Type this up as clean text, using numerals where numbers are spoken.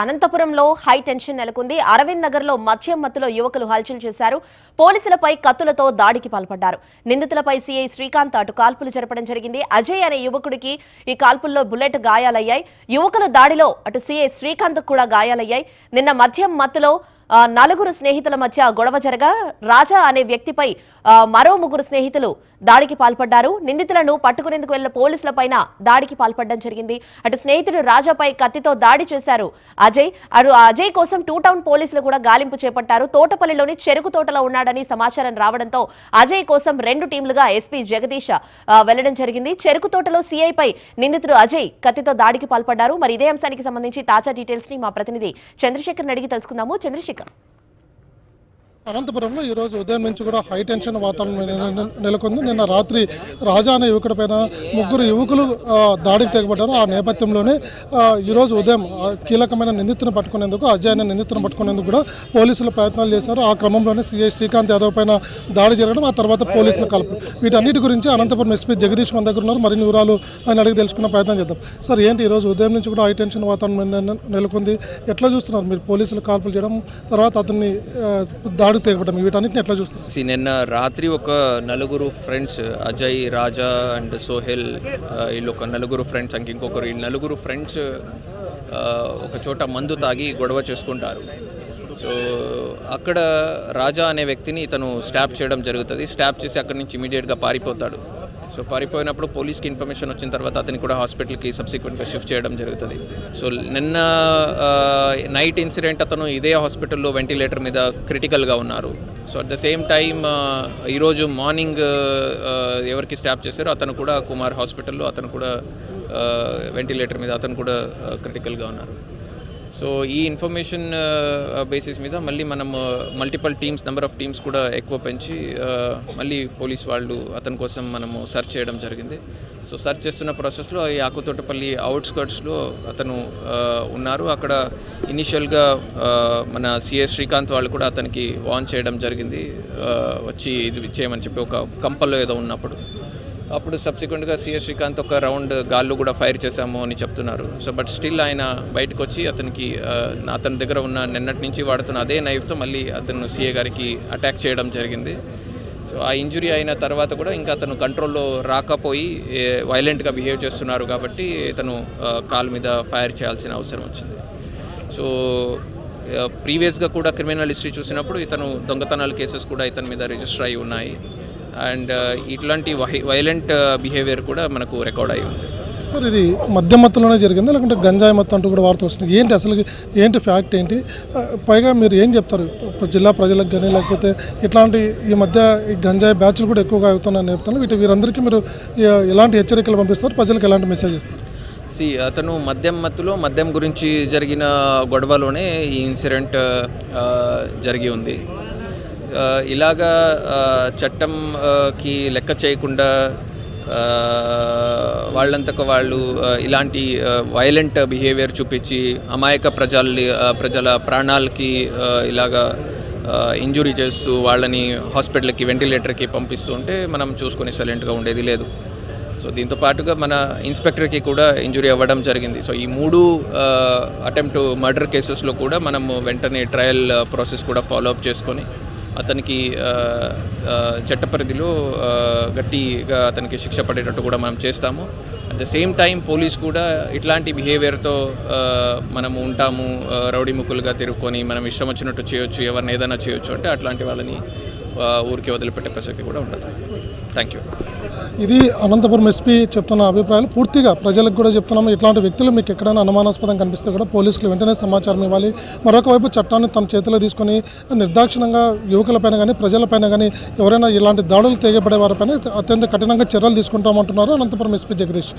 అనంతపురంలో high tension నెలకొంది. అరవింద్ నగర్ లో మద్యం మత్తులో యువకులు హల్చల్ చేశారు. పోలీసులపై కత్తులతో దాడికి పాల్పడ్డారు. నిందితులపై సీఐ శ్రీకాంత్ అటు కాల్పులు జరపడం జరిగింది. అజయ్ అనే యువకుడికి ఈ కాల్పుల్లో బుల్లెట్ గాయాలయ్యాయి. యువకుల దాడిలో అటు సీఐ శ్రీకాంత్ కూడా గాయాలయ్యాయి. నిన్న మద్యం మత్తులో నలుగురు స్నేహితుల మధ్య గొడవ జరగా రాజా అనే వ్యక్తిపై మరో ముగ్గురు స్నేహితులు దాడికి పాల్పడ్డారు. నిందితులను పట్టుకునేందుకు వెళ్లిన పోలీసులపైన దాడికి పాల్పడడం జరిగింది. అటు స్నేహితుడు రాజాపై కత్తితో దాడి చేశారు అజయ్ కోసం టూ టౌన్ పోలీసులు కూడా గాలింపు చేపట్టారు. తోటపల్లిలోని చెరుకు తోటలో ఉన్నాడని సమాచారం రావడంతో అజయ్ కోసం 2 టీంలుగా ఎస్పీ జగదీష్ వెళ్లడం జరిగింది. చెరుకు తోటలో సీఐపై నిందితుడు అజయ్ కత్తితో దాడికి పాల్పడ్డారు. మరి ఇదే అంశానికి సంబంధించి తాజా డీటెయిల్స్ ని మా ప్రతినిధి చంద్రశేఖర్ అడిగి తెలుసుకుందాము. చంద్రశేఖర్, అనంతపురంలో ఈరోజు ఉదయం నుంచి కూడా హై టెన్షన్ వాతావరణం నెలకొంది. నిన్న రాత్రి రాజా అనే యువకుడి పైన ముగ్గురు యువకులు దాడికి తెగబడ్డారు. ఆ నేపథ్యంలోనే ఈరోజు ఉదయం కీలకమైన నిందితులను పట్టుకునేందుకు, అజయ్ అనే నిందితులను పట్టుకునేందుకు కూడా పోలీసులు ప్రయత్నాలు చేశారు. ఆ క్రమంలోనే సీఐ శ్రీకాంత్ యాదవ్ పైన దాడి జరగడం, ఆ తర్వాత పోలీసుల కలుపు, వీటన్నిటి గురించి అనంతపురం ఎస్పీ జగదీష్ మన దగ్గర ఉన్నారు. మరిన్ని వివరాలు ఆయన అడిగి తెలుసుకునే ప్రయత్నం చేద్దాం. సార్, ఏంటి ఈరోజు ఉదయం నుంచి కూడా హై టెన్షన్ వాతావరణం నెలకొంది, ఎట్లా చూస్తున్నారు మీరు? పోలీసులు కాల్పులు చేయడం, తర్వాత అతన్ని దాడి తెగబడడం, వీటన్నిటిని ఎట్లా చూస్తున్నారు? నిన్న రాత్రి ఒక నలుగురు ఫ్రెండ్స్, అజయ్, రాజా అండ్ సోహెల్, వీళ్ళు ఒక నలుగురు ఫ్రెండ్స్, ఇంకొకరు, ఈ నలుగురు ఫ్రెండ్స్ ఒక చోట మందు తాగి గొడవ చేసుకుంటారు. సో అక్కడ రాజా అనే వ్యక్తిని ఇతను స్టాప్ చేయడం జరుగుతుంది. స్టాప్ చేసి అక్కడి నుంచి ఇమీడియట్గా పారిపోతాడు. సో పారిపోయినప్పుడు పోలీస్కి ఇన్ఫర్మేషన్ వచ్చిన తర్వాత అతన్ని కూడా హాస్పిటల్కి సబ్సిక్వెంట్గా షిఫ్ట్ చేయడం జరుగుతుంది. సో నిన్న నైట్ ఇన్సిడెంట్ అతను ఇదే హాస్పిటల్లో వెంటిలేటర్ మీద క్రిటికల్గా ఉన్నారు. So at the same time ఈరోజు మార్నింగ్ ఎవరికి స్టాప్ చేశారో అతను కూడా కుమార్ హాస్పిటల్లో, అతను కూడా వెంటిలేటర్ మీద, అతను కూడా క్రిటికల్గా ఉన్నారు. సో ఈ ఇన్ఫర్మేషన్ బేసిస్ మీద మళ్ళీ మనం multiple teams, number of teams కూడా ఎక్కువ పెంచి మళ్ళీ పోలీస్ వాళ్ళు అతని కోసం మనము సెర్చ్ చేయడం జరిగింది. సో సెర్చ్ చేస్తున్న ప్రాసెస్లో ఈ ఆకుతోటపల్లి అవుట్స్కర్ట్స్లో అతను ఉన్నారు. అక్కడ ఇనిషియల్గా మన సిఎస్ శ్రీకాంత్ వాళ్ళు కూడా అతనికి వార్న్ చేయడం జరిగింది, వచ్చి ఇది చేయమని చెప్పి, ఒక కంపల్లో ఏదో ఉన్నప్పుడు. అప్పుడు సబ్సిక్వెంట్గా సిఎస్ శ్రీకాంత్ ఒక రౌండ్ గాల్లో కూడా ఫైర్ చేశాము అని చెప్తున్నారు. సో బట్ స్టిల్ ఆయన బయటకు వచ్చి అతని దగ్గర ఉన్న నిన్నటి నుంచి వాడుతున్న అదే నైఫ్తో మళ్ళీ అతను సిఏ గారికి అటాక్ చేయడం జరిగింది. సో ఆ ఇంజురీ అయిన తర్వాత కూడా ఇంకా అతను కంట్రోల్లో రాకపోయి వైలెంట్గా బిహేవ్ చేస్తున్నారు కాబట్టి ఇతను కాలు మీద ఫైర్ చేయాల్సిన అవసరం వచ్చింది. సో ప్రీవియస్గా కూడా క్రిమినల్ హిస్టరీ చూసినప్పుడు ఇతను దొంగతనాల కేసెస్ కూడా ఇతని మీద రిజిస్టర్ అయి ఉన్నాయి. అండ్ ఇట్లాంటి వైలెంట్ బిహేవియర్ కూడా మనకు రికార్డ్ అయి ఉంది. సార్, ఇది మద్యం మత్తులోనే జరిగిందా, లేకుంటే గంజాయి మత్తు అంటూ కూడా వార్త వస్తుంది? ఏంటి అసలు, ఏంటి ఫ్యాక్ట్ ఏంటి? పైగా మీరు ఏం చెప్తారు జిల్లా ప్రజలకు కానీ, లేకపోతే ఇట్లాంటి ఈ మధ్య ఈ గంజాయి బ్యాచ్లు కూడా ఎక్కువగా అవుతున్నాయని చెప్తాను, వీరందరికీ మీరు ఎలాంటి హెచ్చరికలు పంపిస్తారు, ప్రజలకు ఎలాంటి మెసేజ్ ఇస్తారు? అతను మద్యం మత్తులో, మద్యం గురించి జరిగిన గొడవలోనే ఈ ఇన్సిడెంట్ జరిగి ఉంది. ఇలాగా చట్టంకి లెక్క చేయకుండా వాళ్ళంతకు వాళ్ళు ఇలాంటి వైలెంట్ బిహేవియర్ చూపించి అమాయక ప్రజల ప్రాణాలకి ఇలాగా ఇంజురీ చేస్తూ వాళ్ళని హాస్పిటల్కి, వెంటిలేటర్కి పంపిస్తూ ఉంటే మనం చూసుకొని సైలెంట్గా ఉండేది లేదు. సో దీంతో పాటుగా మన ఇన్స్పెక్టర్కి కూడా ఇంజురీ అవ్వడం జరిగింది. సో ఈ 3 అటెంప్ట్ మర్డర్ కేసెస్లో కూడా మనము వెంటనే ట్రయల్ ప్రాసెస్ కూడా ఫాలోఅప్ చేసుకొని అతనికి చట్ట పరిధిలో గట్టిగా అతనికి శిక్ష పడేటట్టు కూడా మనం చేస్తాము. At the same time police కూడా ఇట్లాంటి బిహేవియర్తో మనము ఉంటాము, రౌడీ ముక్కులుగా తిరుగుకొని మనం ఇష్టం వచ్చినట్టు చేయొచ్చు, ఎవరిని ఏదైనా చేయొచ్చు అంటే అట్లాంటి వాళ్ళని ఊరికి వదిలిపెట్టే ప్రసక్తి కూడా ఉండదు. Thank you. ఇది అనంతపురం ఎస్పీ చెప్తున్న అభిప్రాయాలు. పూర్తిగా ప్రజలకు కూడా చెప్తున్నాము, ఇట్లాంటి వ్యక్తులు మీకు ఎక్కడైనా అనుమానాస్పదం కనిపిస్తే కూడా పోలీసులు వెంటనే సమాచారం ఇవ్వాలి. మరొక వైపు చట్టాన్ని తన చేతిలో తీసుకొని నిర్దాక్షిణంగా యువకులపైన కానీ, ప్రజలపైన కానీ ఎవరైనా ఇలాంటి దాడులు తెగబడే వారిపైన అత్యంత కఠినంగా చర్యలు తీసుకుంటామంటున్నారు అనంతపురం ఎస్పీ జగదీష్.